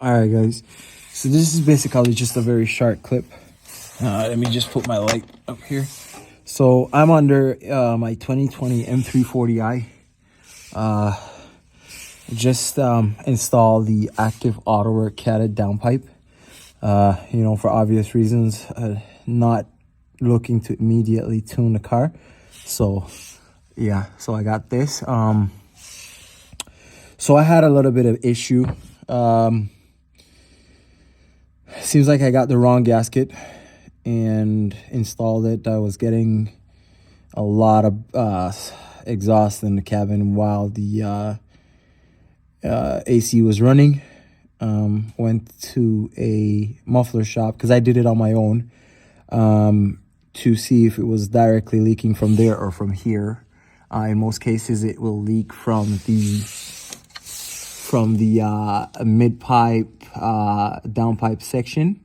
All right, guys. So this is basically just a very short clip. Let me just put my light up here. So I'm under my 2020 M340i. Just install the active auto work catted downpipe. For obvious reasons, not looking to immediately tune the car. So yeah, so I got this. So I had a little bit of issue. Seems like I got the wrong gasket and installed it. I was getting a lot of exhaust in the cabin while the AC was running. Went to a muffler shop because I did it on my own to see if it was directly leaking from there or from here. In most cases, it will leak from the mid pipe downpipe section.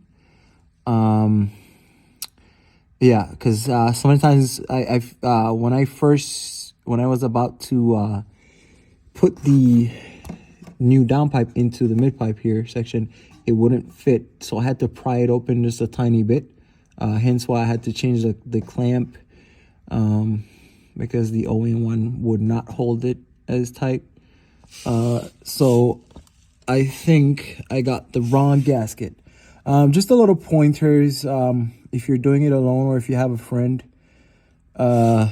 Yeah, because sometimes when I was about to put the new downpipe into the mid pipe here section, it wouldn't fit, so I had to pry it open just a tiny bit. Hence why I had to change the clamp, because the OE one would not hold it as tight. So I think I got the wrong gasket. Just a little pointers, if you're doing it alone or if you have a friend, when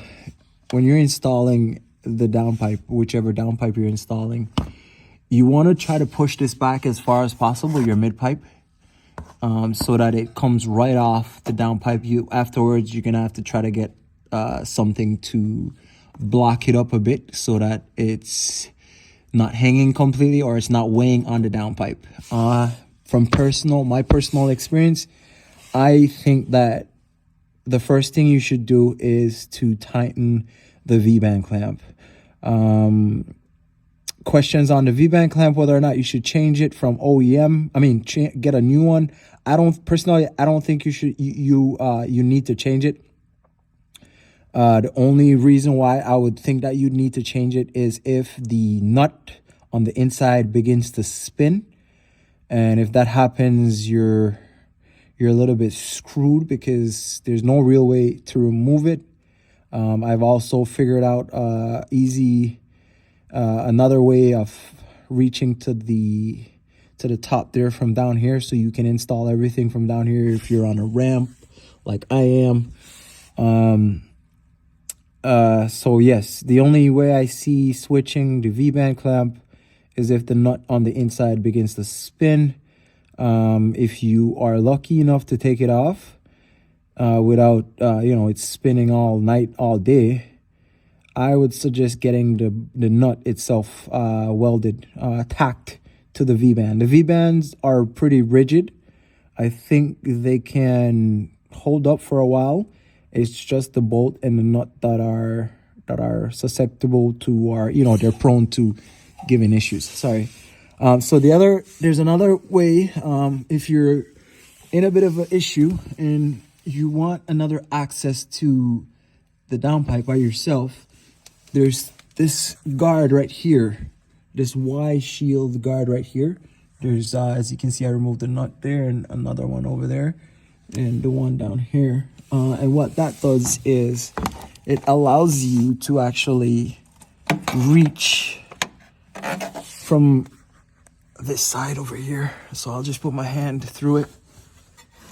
you're installing the downpipe, whichever downpipe you're installing, you want to try to push this back as far as possible, your mid pipe, so that it comes right off the downpipe. Afterwards, you're gonna have to try to get something to block it up a bit so that it's not hanging completely or it's not weighing on the downpipe. From my personal experience, I think that the first thing you should do is to tighten the V-band clamp. Questions on the V-band clamp, whether or not you should change it from OEM. Get a new one. I don't think you should. You need to change it. The only reason why I would think that you'd need to change it is if the nut on the inside begins to spin, and if that happens, you're a little bit screwed because there's no real way to remove it. I've also figured out another way of reaching to the top there from down here, so you can install everything from down here if you're on a ramp like I am. So yes, the only way I see switching the V-band clamp is if the nut on the inside begins to spin. If you are lucky enough to take it off without it's spinning all night, all day, I would suggest getting the nut itself welded, tacked to the V-band. The V-bands are pretty rigid. I think they can hold up for a while. It's just the bolt and the nut that are susceptible to, or they're prone to giving issues. Sorry. So there's another way. If you're in a bit of an issue and you want another access to the downpipe by yourself, there's this guard right here, this Y shield guard right here. There's as you can see, I removed the nut there and another one over there and the one down here. And what that does is it allows you to actually reach from this side over here. So I'll just put my hand through it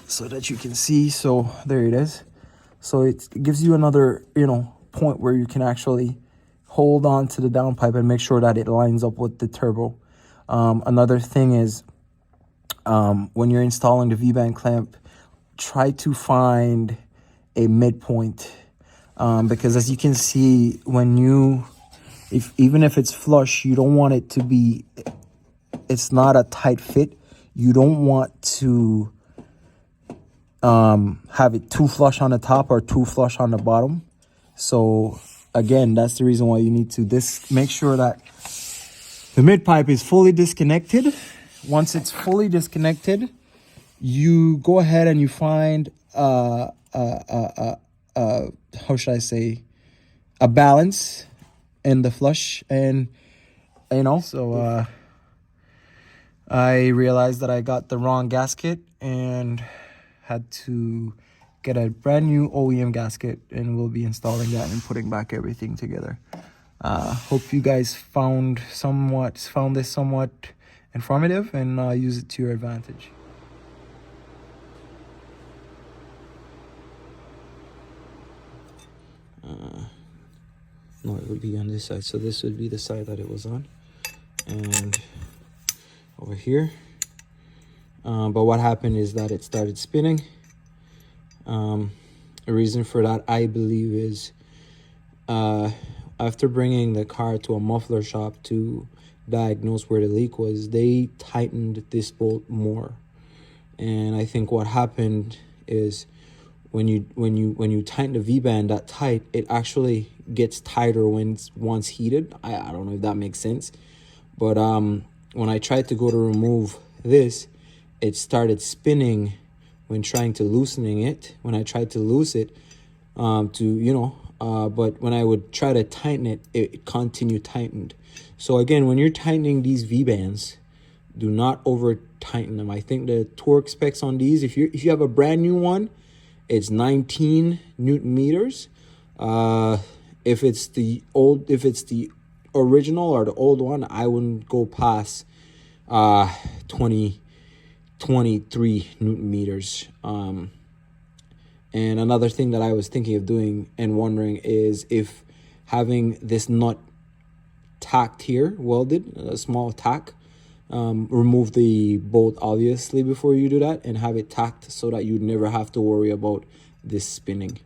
so that you can see. So there it is. So it gives you another, point where you can actually hold on to the downpipe and make sure that it lines up with the turbo. Another thing is when you're installing the V-band clamp, try to find a midpoint, because as you can see, even if it's flush, you don't want it to be, it's not a tight fit. You don't want to have it too flush on the top or too flush on the bottom. So again, that's the reason why you need to make sure that the mid pipe is fully disconnected. Once it's fully disconnected, you go ahead and you find how should I say, a balance in the flush, and I realized that I got the wrong gasket and had to get a brand new OEM gasket, and we'll be installing that and putting back everything together. Hope you guys found this somewhat informative, and use it to your advantage. No, it would be on this side. So this would be the side that it was on, and over here. But what happened is that it started spinning. A reason for that, I believe, is after bringing the car to a muffler shop to diagnose where the leak was, they tightened this bolt more. And I think what happened is when you tighten the V-band that tight, it actually gets tighter once heated. I don't know if that makes sense, but when I tried to go to remove this, it started spinning when trying to loosening it. When I tried to loose it, but when I would try to tighten it, it continued tightened. So again, when you're tightening these V-bands, do not over tighten them. I think the torque specs on these, if you have a brand new one, it's 19 Newton meters. If it's the original or the old one, I wouldn't go past 23 Newton meters. And another thing that I was thinking of doing and wondering is if having this nut tacked here, welded, a small tack, remove the bolt obviously before you do that, and have it tacked so that you'd never have to worry about this spinning.